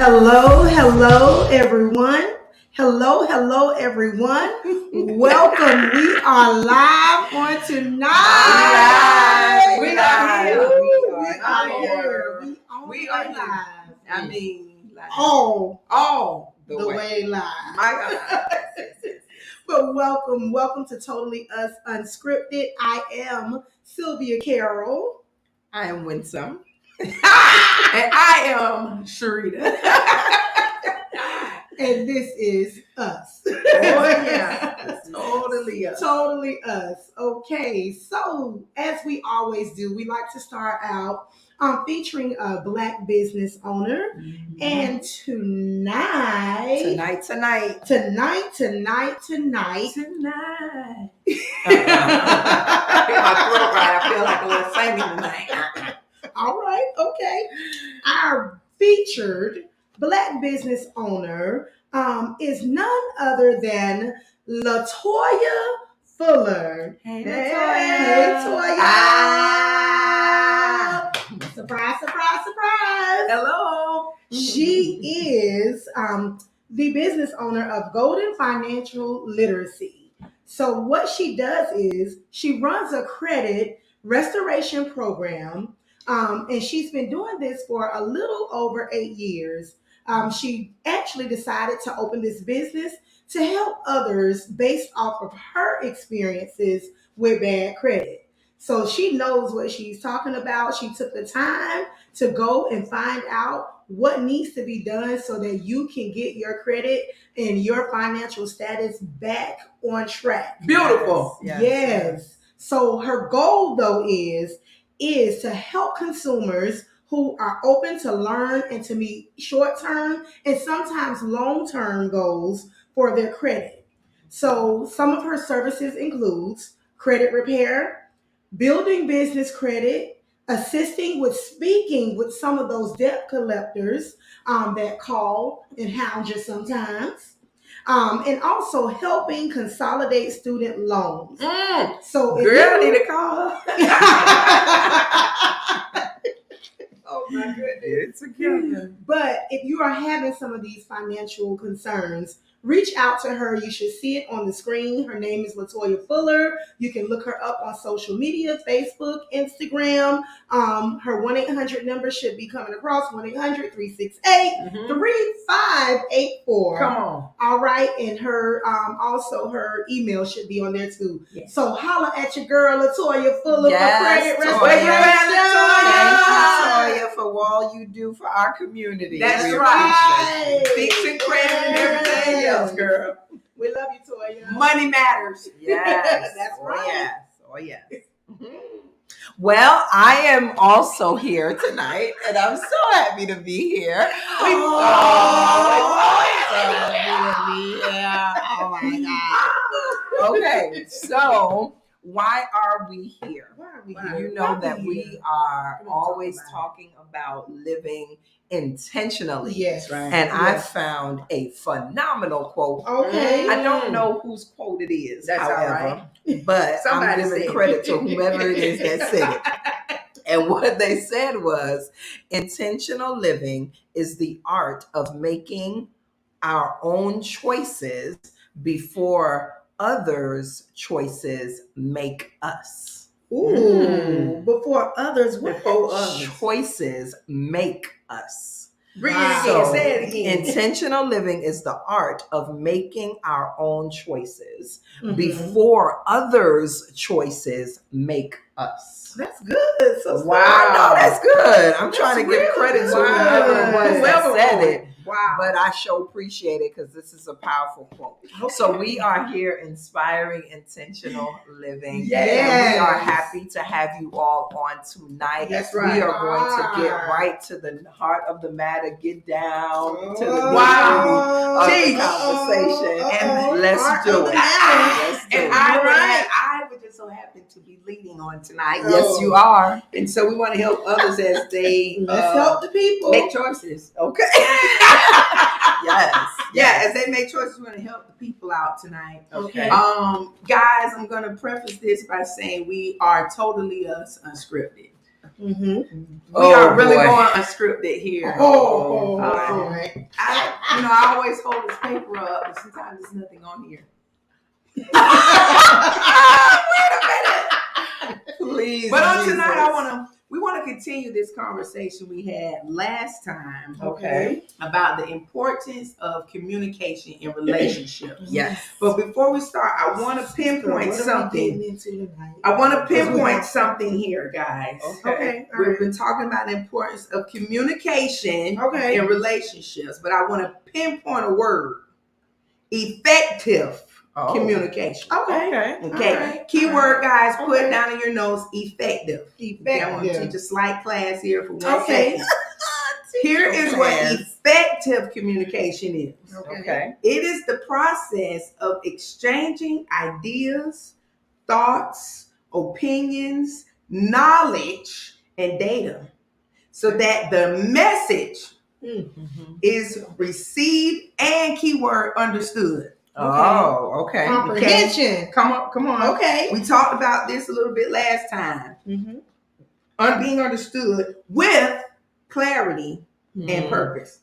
Hello, hello, everyone. Hello, everyone. Welcome. We are live on tonight. We are here. We are live. I mean, like, all the way live. My God. But welcome to Totally Us Unscripted. I am Sylvia Carroll. I am Winsome. And I am Sharita. And this is us. Oh, yeah. Totally us. Totally us. Okay, so as we always do, we like to start out featuring a Black business owner. Mm-hmm. And tonight. My throat right. I feel like a little singing tonight. All right, okay. Our featured Black business owner is none other than Latoya Fuller. Hey, Latoya. Ah. Surprise. Hello. She is the business owner of Golden Financial Literacy. So what she does is she runs a credit restoration program. And she's been doing this for a little over 8 years. She actually decided to open this business to help others based off of her experiences with bad credit. So she knows what she's talking about. She took the time to go and find out what needs to be done so that you can get your credit and your financial status back on track. Beautiful. Yes. So her goal, though, is to help consumers who are open to learn and to meet short-term and sometimes long-term goals for their credit. So some of her services includes credit repair, building business credit, assisting with speaking with some of those debt collectors that call and hound you sometimes. And also helping consolidate student loans. So girl, I need a call. Oh my goodness. It's together. But if you are having some of these financial concerns, reach out to her. You should see it on the screen. Her name is Latoya Fuller. You can look her up on social media, Facebook, Instagram. Her 1-800 number should be coming across, 1-800-368-3584. Come on. All right. And her also her email should be on there too. Yes. So holla at your girl, Latoya Fuller, for credit restoration. Thank you, Toya, for all you do for our community. That's right. Fixing credit and everything else, girl. We love you, Toya. Money matters. Yes. That's right. Oh, yes. Well, I am also here tonight, and I'm so happy to be here. Oh my God. Okay, so why are we here? You know that we are always talking about living intentionally. Yes, right. And I found a phenomenal quote. Okay. I don't know whose quote it is, that's however, but I'm giving credit to whomever it is that said it. And what they said was, intentional living is the art of making our own choices before others' choices make us. Ooh, before others, choices make us. Bring it again. Say it again. Intentional living is the art of making our own choices before others' choices make us. That's good. So wow, I know that's good. I'm trying to give credit to whoever it was that said it. Wow. But I sure appreciate it because this is a powerful quote. Okay. So we are here inspiring intentional living. Yes. And we are happy to have you all on tonight. That's right. We are going to get right to the heart of the matter, get down to the of the conversation. And let's do it. I would just so happen to be leading on tonight. Yes, you are. And so we want to help others as they let's help the people make choices. Okay. Yes. Yeah, as they make choices, we want to help the people out tonight. Okay. Guys, I'm going to preface this by saying we are totally us unscripted. Mm-hmm. We are really boy. going unscripted here. Boy. I always hold this paper up, but sometimes there's nothing on here. Wait a minute. Please. But on Jesus. tonight, we want to continue this conversation we had last time. Okay. About the importance of communication in relationships. Yes. But before we start, I want to pinpoint something. I want to pinpoint something here, guys. Okay. We've been talking about the importance of communication in relationships, but I want to pinpoint a word: effective communication. Okay. Okay. Keyword, guys, put it down in your notes: effective. Effective. I want to teach a slight class here for 1 Okay. second. Here is what effective communication is. Okay. It is the process of exchanging ideas, thoughts, opinions, knowledge, and data so that the message is received and keyword understood. Oh, okay. Comprehension. Come on. Okay. We talked about this a little bit last time. Being understood with clarity and purpose.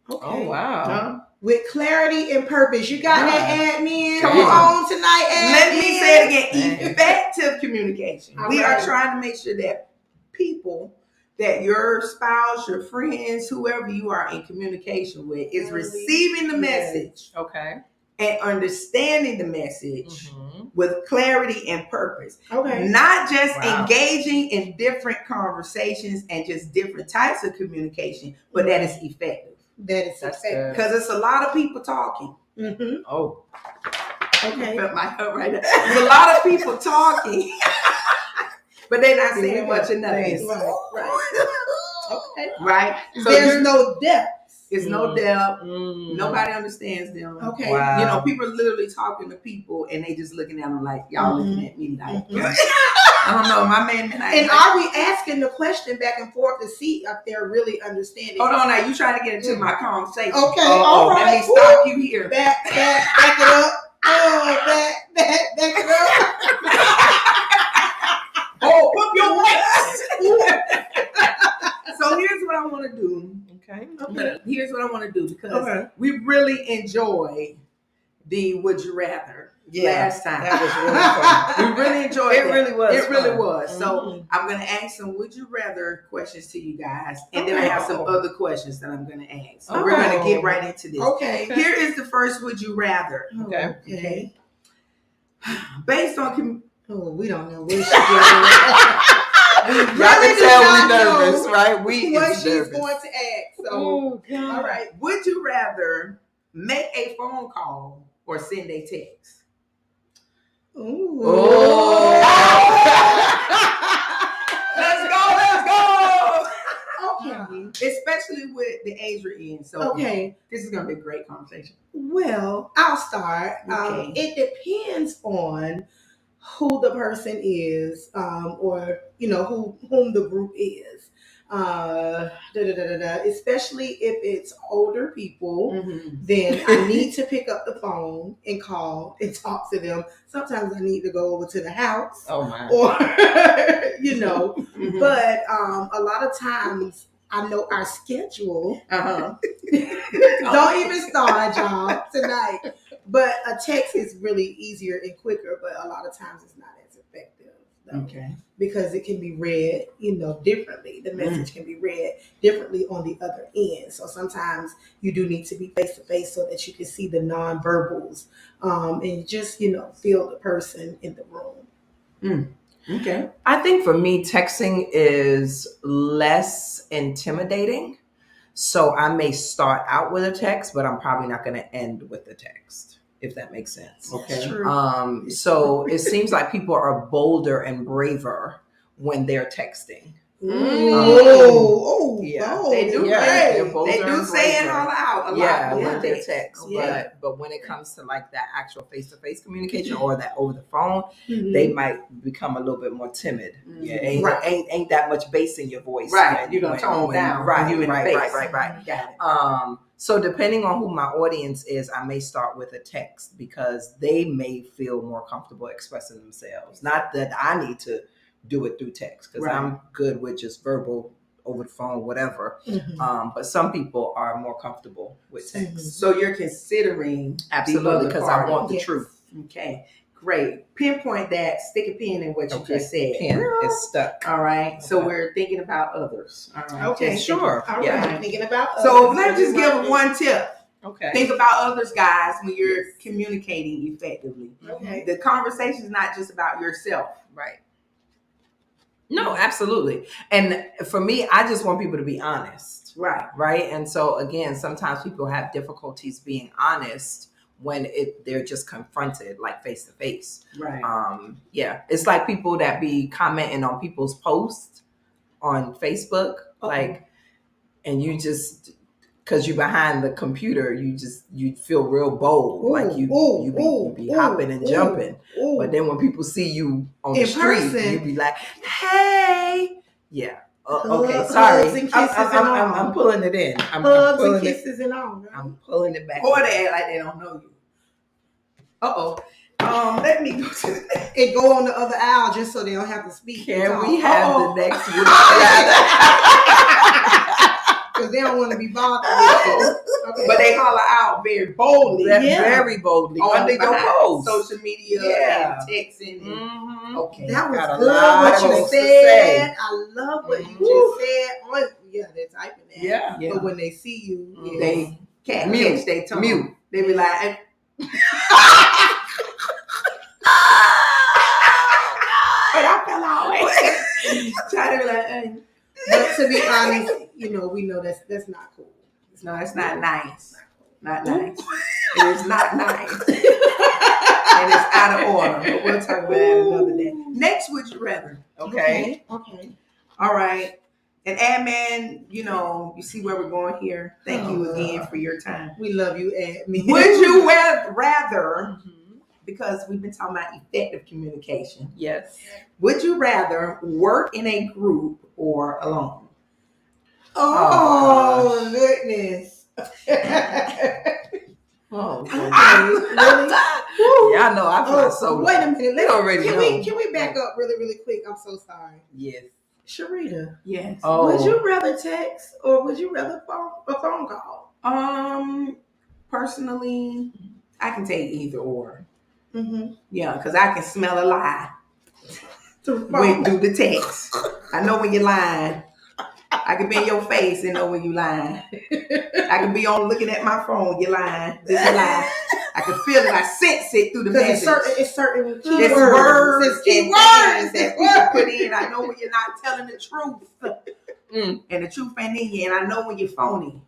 Okay. Oh, wow. With clarity and purpose. You got that, admin? Come on tonight, admin. Let me say it again. Effective communication. We are right. trying to make sure that people, that your spouse, your friends, whoever you are in communication with, is receiving the message. Okay. And understanding the message with clarity and purpose. Okay. Not just engaging in different conversations and just different types of communication, but that is effective. That is effective. Because it's a lot of people talking. Oh. Okay. Felt my cup right there. There's a lot of people talking, but they're not saying much of nothing. Right. Okay. Right? So there's no depth. It's no depth. Nobody understands them. Okay. Wow. You know, people are literally talking to people and they just looking at them like, y'all looking at me like, I don't know, my man. And are we asking the question back and forth to see if they're really understanding? Hold on now, you trying to get into my conversation. Okay, all right. Let me stop you here. Back it up. Oh, back it up. Oh, pump your brakes. So here's what I want to do. Okay. Here's what I want to do because we really enjoyed the Would You Rather last time. That was really fun. We really enjoyed it. It really was. It really fun. was. So I'm going to ask some Would You Rather questions to you guys. And then I have some other questions that I'm going to ask. So we're going to get right into this. Okay. Here is the first Would You Rather. Okay. Based on... we don't know what she's doing. Y'all can tell we nervous, right? What she's going to ask. So, all right. Would you rather make a phone call or send a text? Ooh. Let's go. Okay. Especially with the age we're in. So this is going to be a great conversation. Well, I'll start. Okay. It depends on who the person is, or whom the group is. Especially if it's older people, then I need to pick up the phone and call and talk to them. Sometimes I need to go over to the house. Oh my. Or but a lot of times I know our schedule. Don't even start, y'all, tonight. But a text is really easier and quicker, but a lot of times it's not as effective. Though, because it can be read, differently. The message can be read differently on the other end. So sometimes you do need to be face to face so that you can see the nonverbals, and just feel the person in the room. Okay. I think for me, texting is less intimidating. So I may start out with a text, but I'm probably not going to end with a text, if that makes sense. Okay. So it seems like people are bolder and braver when they're texting. Yeah. They do. They do say it all out a lot. Yeah, when they text. But when it comes to like that actual face-to-face communication or that over the phone, they might become a little bit more timid. Yeah, ain't that much bass in your voice. Right, you're gonna tone down. Right, you in right, the right, face. right, right. Got it. So depending on who my audience is, I may start with a text because they may feel more comfortable expressing themselves. Not that I need to do it through text because I'm good with just verbal, over the phone, whatever. But some people are more comfortable with text. So you're considering absolutely because I want the truth. Okay, great. Pinpoint that. Stick a pin in what you just said. Pin is stuck. All right. So we're thinking about others. All right. Okay, sure. All right. Thinking about others. So let's just give them one tip. Okay. Think about others, guys, when you're communicating effectively. Okay. The conversation is not just about yourself. Right. No, absolutely. And for me, I just want people to be honest. Right. And so again, sometimes people have difficulties being honest when they're just confronted, like face to face. Right. Yeah. It's like people that be commenting on people's posts on Facebook, and you just, because you're behind the computer, you feel real bold, you be hopping and jumping. But then when people see you on the street, you be like, "Hey, yeah, okay, sorry, I'm pulling it in. I'm pulling and kisses and all. Right? I'm pulling it back. Or they act like they don't know you. Let me go to and go on the other aisle just so they don't have to speak. Can we have the next one? Because they don't want to be bothered with you. Okay. But they holler out very boldly. Very boldly. Under your post. Social media and texting. Okay. That was good what you said. I love what you just said. Yeah, they're typing that. Yeah. But when they see you, they can't catch their tongue. Mute. They be like, but I fell out. Try to be like, But to be honest, we know that's not cool. No, it's not nice. Not nice. It is not nice. And it's out of order. But we'll talk about that another day. Next, would you rather? Okay. All right. And admin, you see where we're going here. Thank you again for your time. We love you, admin. Would you rather, because we've been talking about effective communication. Yes. Would you rather work in a group or alone? Oh goodness. Oh, really? Yeah, I know. I feel so. Wait a minute. Can we back up really, really quick? I'm so sorry. Yes. Sharita. Yes. Would you rather text or would you rather a phone call? Personally, I can take either or. Yeah, because I can smell a lie when do the text. I know when you're lying. I can be in your face and know when you lying. I can be on looking at my phone, you're lying. This is a lie. I can feel it. I sense it through the message. It's certain words It's keywords that people put in. I know when you're not telling the truth. And the truth ain't in you. And I know when you're phony.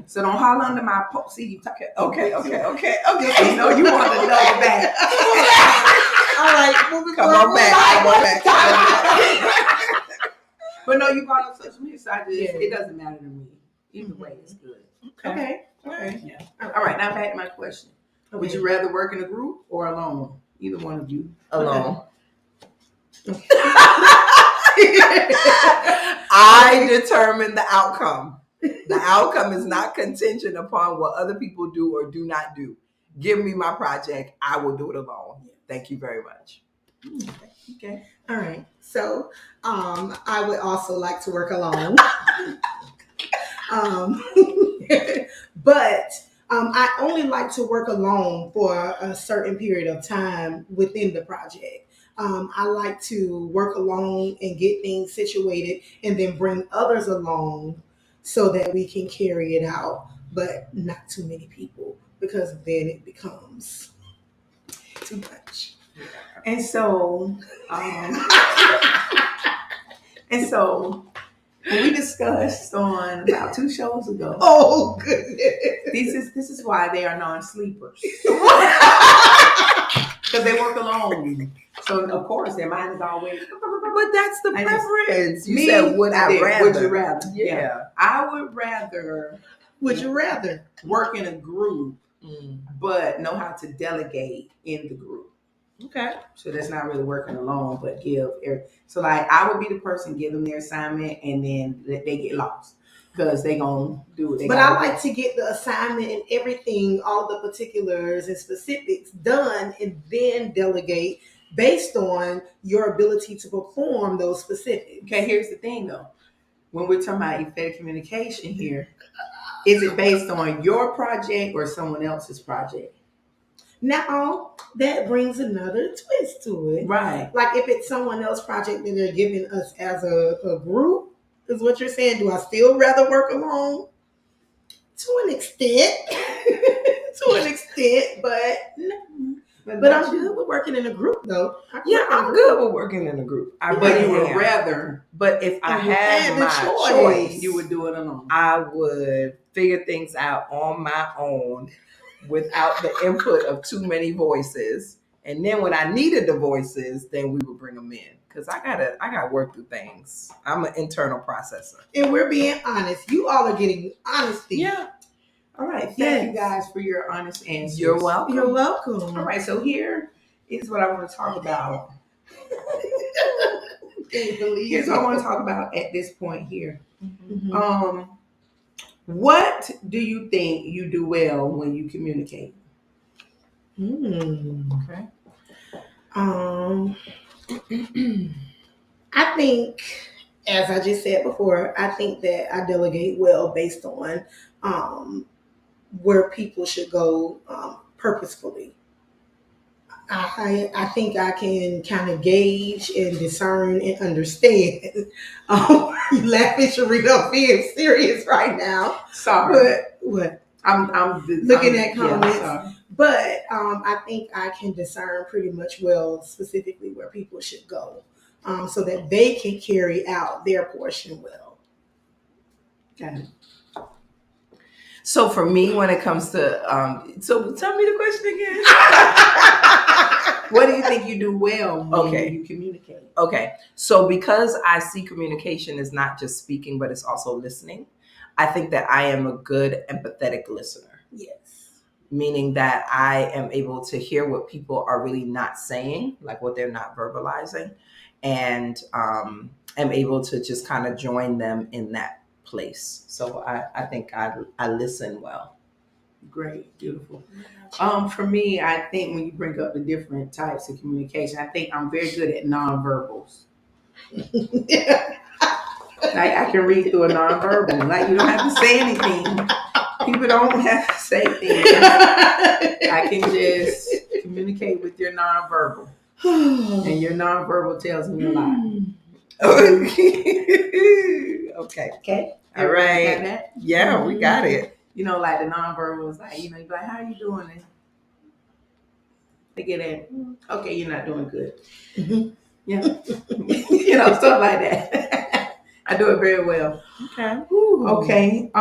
So don't holler under my post. See, you talking. Okay. You know you want to know back. All right, moving Come on back. But no, you brought up social media, so it doesn't matter to me. Either way, it's good. Okay. Yeah. All right, now back to my question. Okay. Would you rather work in a group or alone? Either one of you. Alone. I determine the outcome. The outcome is not contingent upon what other people do or do not do. Give me my project. I will do it alone. Thank you very much. Okay. All right. So I would also like to work alone. But I only like to work alone for a certain period of time within the project. I like to work alone and get things situated and then bring others along so that we can carry it out, but not too many people because then it becomes too much. And so, when we discussed on about 2 shows ago. Oh goodness! This is why they are non-sleepers. Because they work alone. So of course their mind is always. But that's the preference. You said would I rather? Would you rather? Yeah. I would rather. Would you rather work in a group, but know how to delegate in the group? Okay. So that's not really working alone, but so like I would be the person give them their assignment and then they get lost because they gonna do it. But I like to get the assignment and everything, all the particulars and specifics done and then delegate based on your ability to perform those specifics. Okay, here's the thing though. When we're talking about effective communication here, is it based on your project or someone else's project? Now, that brings another twist to it. Right. Like if it's someone else's project that they're giving us as a group, is what you're saying. Do I still rather work alone? To an extent. To an extent, but I'm good with working in a group though. I'm good with working in a group. But you would rather. But if I had my choice, you would do it alone. I would figure things out on my own without the input of too many voices. And then when I needed the voices, then we would bring them in. Because I gotta work through things. I'm an internal processor. And we're being honest. You all are getting honesty. Yeah. All right. Thank you guys for your honest answers. You're welcome. You're welcome. All right. So here is what I want to talk about. Here's what I want to talk about at this point here. Mm-hmm. What do you think you do well when you communicate? Okay. I think, as I just said before, I think that I delegate well based on where people should go purposefully. I think I can kind of gauge and discern and understand. You laughing, Sharita? I'm being serious right now. Sorry, but what? I'm looking at comments. Yeah, but I think I can discern pretty much well, specifically where people should go, so that they can carry out their portion well. Got it. So for me, when it comes to, so tell me the question again. What do you think you do well when you communicate? Okay. So because I see communication as not just speaking, but it's also listening, I think that I am a good empathetic listener. Yes. Meaning that I am able to hear what people are really not saying, like what they're not verbalizing, and am able to just kind of join them in that place. So I think I listen well. Great, beautiful. For me, I think when you bring up the different types of communication, I think I'm very good at nonverbals. Like I can read through a nonverbal. Like you don't have to say anything. People don't have to say things. I can just communicate with your nonverbal, and your nonverbal tells me a lot. Okay. Okay. All right. Got that? Yeah, we got it. You know, like the nonverbal is like, you're like, how are you doing it? They get it. Okay, you're not doing good. Mm-hmm. Yeah. Stuff like that. I do it very well. Okay. Ooh. Okay.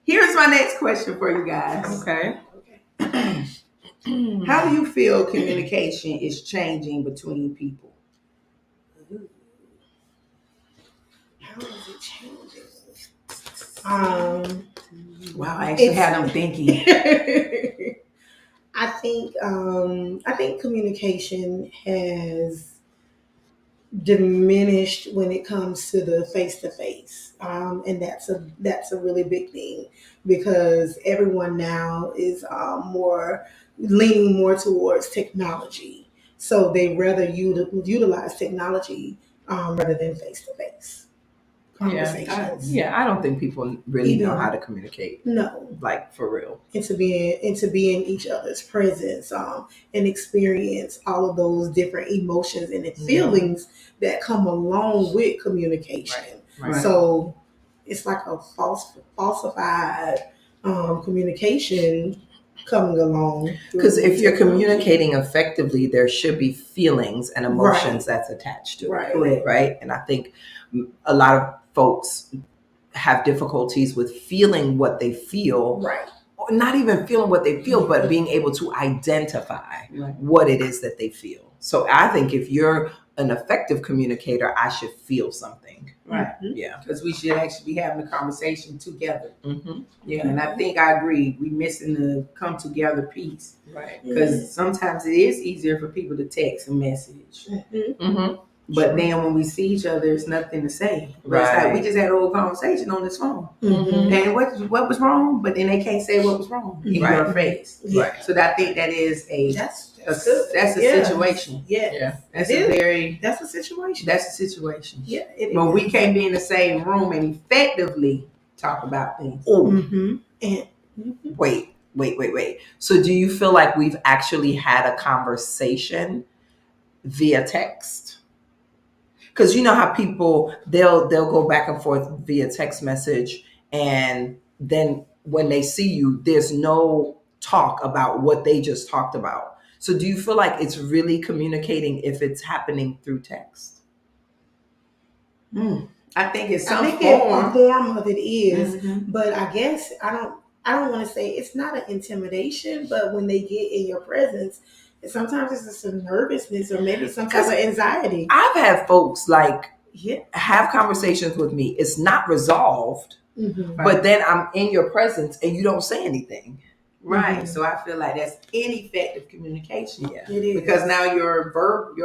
Here's my next question for you guys. Okay. How do you feel communication is changing between people? How is it changing? Wow, I actually had them thinking. I think communication has diminished when it comes to the face-to-face, and that's a really big thing because everyone now is leaning more towards technology, so they rather utilize technology rather than face-to-face conversations. I don't think people really know how to communicate. No, like for real. And to be in each other's presence, and experience all of those different emotions and feelings that come along with communication. Right. So it's like a falsified communication coming along. Because if you're communicating effectively, there should be feelings and emotions that's attached to it. Right. And I think a lot of folks have difficulties with feeling what they feel. Right. Or not even feeling what they feel, but being able to identify what it is that they feel. So I think if you're an effective communicator, I should feel something. Right. Yeah. Because we should actually be having a conversation together. Mm-hmm. Yeah. And I think I agree. We're missing the come together piece. Right. Because sometimes it is easier for people to text a message. Mm-hmm. But then when we see each other, there's nothing to say. But it's like we just had a whole conversation on this phone. Mm-hmm. And what was wrong? But then they can't say what was wrong in your face. Right. So I think that is that's a situation. Yeah. That's a situation. That's a situation. Yeah. When we can't be in the same room and effectively talk about things. Oh. Mm-hmm. And Wait. So do you feel like we've actually had a conversation via text? Because you know how people they'll go back and forth via text message, and then when they see you, there's no talk about what they just talked about. So do you feel like it's really communicating if it's happening through text? I think it's a form of it is, but I guess I don't want to say it's not an intimidation, but when they get in your presence, sometimes it's just some nervousness or maybe some type of anxiety. I've had folks have conversations with me. It's not resolved, but then I'm in your presence and you don't say anything. Right. Mm-hmm. So I feel like that's ineffective communication. Yeah. It is. Because now your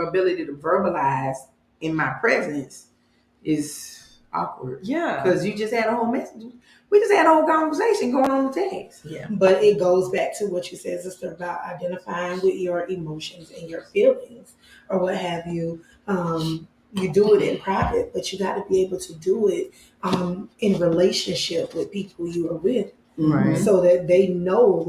ability to verbalize in my presence is awkward. Yeah. Because you just had a whole message. We just had a whole conversation going on the text. Yeah. But it goes back to what you said, sister, about identifying with your emotions and your feelings or what have you. You do it in private, but you got to be able to do it in relationship with people you are with. Right. So that they know,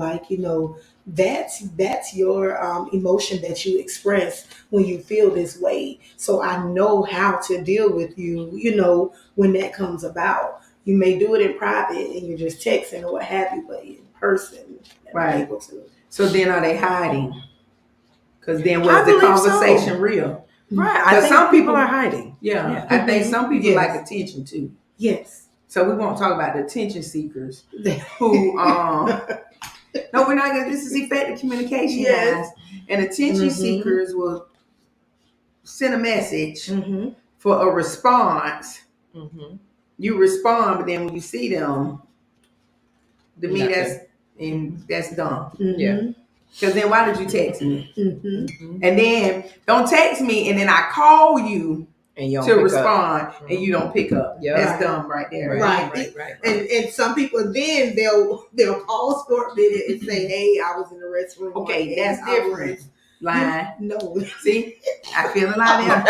that's your emotion that you express when you feel this way. So I know how to deal with you, when that comes about. You may do it in private and you're just texting or what have you, but in person, right? Able to. So then are they hiding? Because then was the conversation real? Right. I think some people are hiding. Yeah. I think some people like attention too. Yes. So we won't talk about the attention seekers who no, we're not gonna. This is effective communication, guys. And attention seekers will send a message for a response. You respond, but then when you see them, to me that's dumb. Yeah. Because then why did you text me? And then don't text me, and then I call you and you to respond, and you don't pick up. Yeah. That's dumb right there. Right. And some people then they'll pause for a minute and say, "Hey, I was in the restroom." Okay, that's different. Line. No. See, I feel a line there.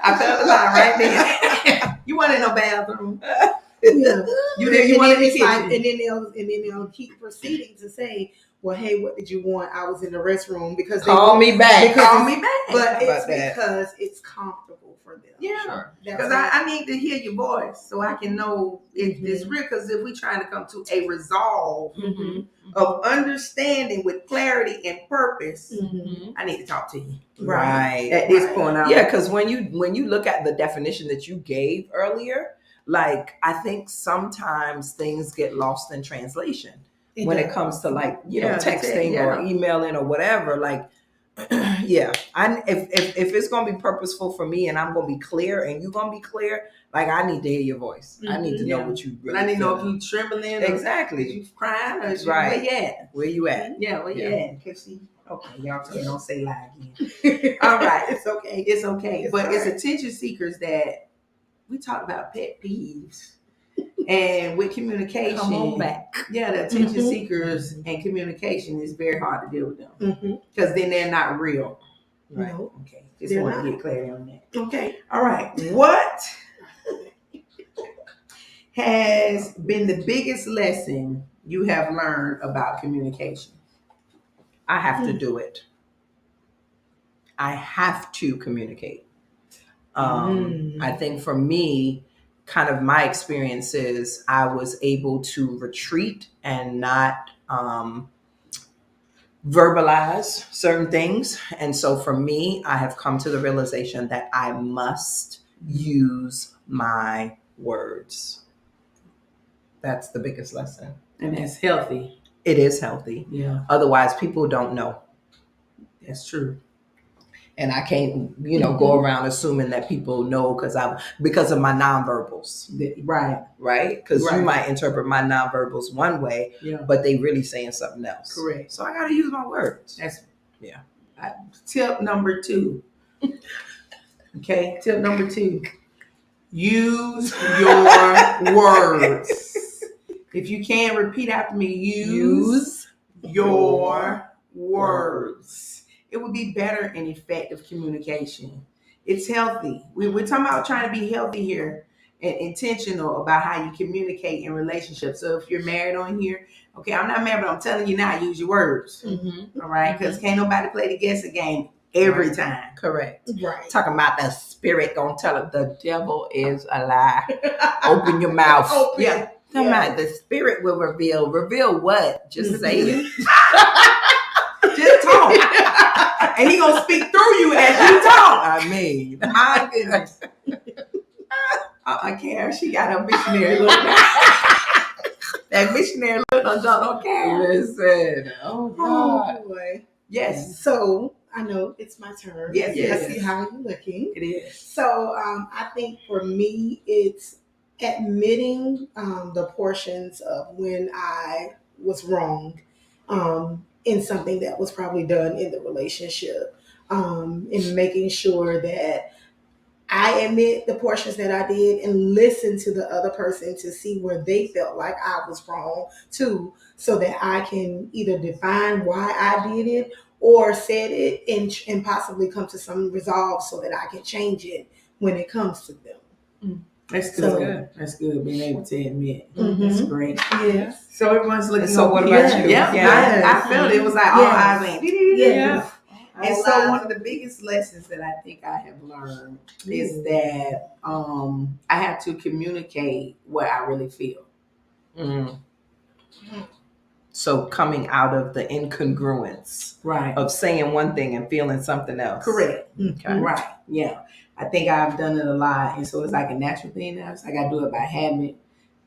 I felt the line right there. You weren't in no bathroom. Yeah. You wanted to kitchen. And then they'll keep proceeding to say, "Well, hey, what did you want? I was in the restroom because call me back." But it's because it's comfortable for them. Yeah, because I need to hear your voice so I can know if it's real. Because if we're trying to come to a resolve of understanding with clarity and purpose, I need to talk to you. Right. At this point, yeah, because when you look at the definition that you gave earlier, I think sometimes things get lost in translation when it comes to texting or emailing or whatever. If it's gonna be purposeful for me and I'm gonna be clear and you're gonna be clear, I need to hear your voice. I need to know what you really. But I need to know if you trembling. Exactly. You crying or right. Where you at? Where you at? Yeah, where you at? Okay, y'all don't say lie again. All right, it's okay. It's okay. But it's attention seekers that we talk about pet peeves. And with communication, come on back. Yeah, the attention seekers and communication is very hard to deal with them because then they're not real. Right. No. Okay. Just want to get clarity on that. Okay. All right. What has been the biggest lesson you have learned about communication? I have to do it. I have to communicate. I think for me, kind of my experiences, I was able to retreat and not verbalize certain things. And so for me, I have come to the realization that I must use my words. That's the biggest lesson. And that's healthy. It is healthy. Yeah. Otherwise, people don't know. That's true. And I can't, go around assuming that people know because of my nonverbals. Right? Because you might interpret my nonverbals one way, but they really saying something else. Correct. So I got to use my words. Tip number 2. Okay, tip number 2. Use your words. If you can, repeat after me. Use your words. It would be better and effective communication. It's healthy. We're talking about trying to be healthy here and intentional about how you communicate in relationships. So if you're married on here, okay, I'm not married, but I'm telling you now, use your words. All right? Because can't nobody play the guessing game every time. Correct. Right. Talking about the spirit gonna tell it the devil is a lie. Open your mouth. Yeah. Talking about the spirit will reveal. Reveal what? Just say it. Just talk. And he gonna speak through you as you talk. I mean, My goodness. Karen, she got a missionary look now. That missionary look on Karen. listen. Oh God. Oh boy. Yes. So I know it's my turn. Yes, Let's see how you're looking. It is. So I think for me, it's admitting the portions of when I was wrong in something that was probably done in the relationship, and making sure that I admit the portions that I did and listen to the other person to see where they felt like I was wrong too, so that I can either define why I did it or said it and possibly come to some resolve so that I can change it when it comes to them. That's good. So- That's good. Being able to admit. Mhm. That's great. Yes. So everyone's looking. So what over about here. you? Yeah. Yes. I felt it was like all Yes. eyes went. Yes. And so one of the biggest lessons that I think I have learned is that I have to communicate what I really feel. Mm. So coming out of the incongruence Right. of saying one thing and feeling something else. Correct. Okay. Right. Yeah. I think I've done it a lot. And so it's like a natural thing now. It's like I do it by habit.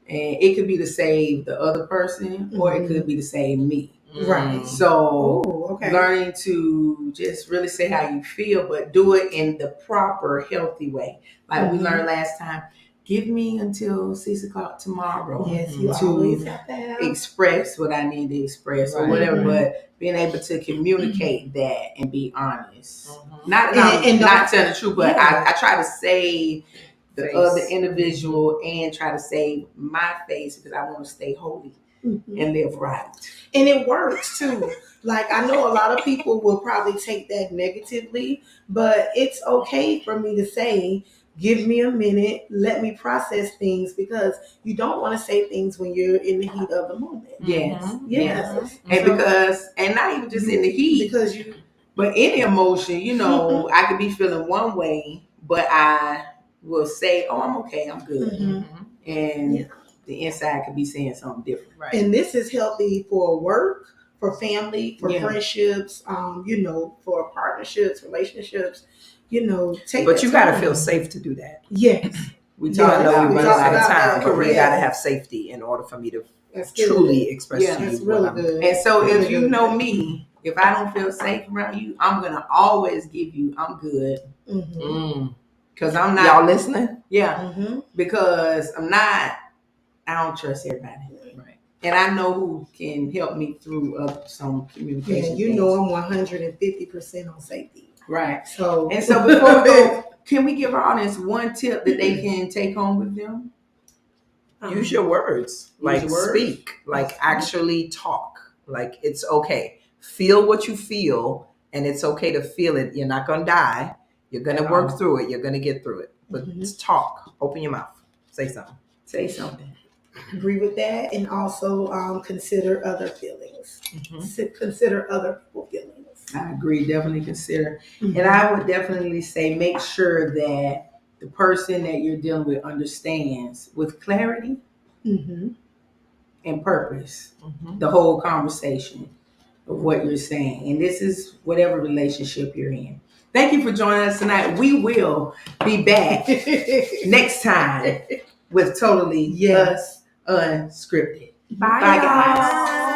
And it could be to save the other person or it could be to save me. Right. So Oh, okay. learning to just really say how you feel, but do it in the proper, healthy way. Like we learned last time, give me until 6:00 tomorrow. Yes, you to always have to have. express what I need to express or Right. whatever, Mhm. but being able to communicate that and be honest. Mhm. Not that And I'm don't- not telling the truth, but Yeah. I try to save the Face. other individual and try to save my face because I want to stay holy Mhm. and live right. And it works too. Like I know a lot of people will probably take that negatively, but it's okay for me to say, give me a minute, let me process things, because you don't want to say things when you're in the heat of the moment. Yes. Mhm. Yes. And So- and not even just in the heat, because you but any emotion, I could be feeling one way, but I will say, oh, I'm okay, I'm good. Mhm. And Yeah. the inside could be saying something different. Right. and this is healthy for work, for family, for Yeah. friendships, for partnerships, relationships, take But that you got to time. feel safe to do that. Yes. We Yeah, talk I know about we we run talk out of about time, that. but we Correct. got to have safety in order for me to That's good. truly express Yeah. to you That's what really I'm. good. And so if Really you good. know me, if I don't feel safe around you, I'm going to always give you, I'm good. Mhm. Mm. Because I'm not. Y'all listening? Yeah. Mhm. Because I don't trust everybody. Right. And I know who can help me through some Yeah, communication. you things. know I'm 150% on safety. Right. So And so before we go, can we give our audience one tip that they can take home with them? Use your words. Like your words. speak. Like actually talk. Like it's okay. Feel what you feel, and it's okay to feel it. You're not gonna die. You're gonna work through it. You're gonna get through it. But just talk. Open your mouth. Say something. Say something. agree with that, and also consider other feelings. Consider other people's feelings. I agree. Definitely consider. And I would definitely say make sure that the person that you're dealing with understands with clarity Mm-hmm. and purpose Mhm. the whole conversation of what you're saying. And this is whatever relationship you're in. Thank you for joining us tonight. We will be back next time with Totally Yes. Us Unscripted. Bye, Bye, guys. guys.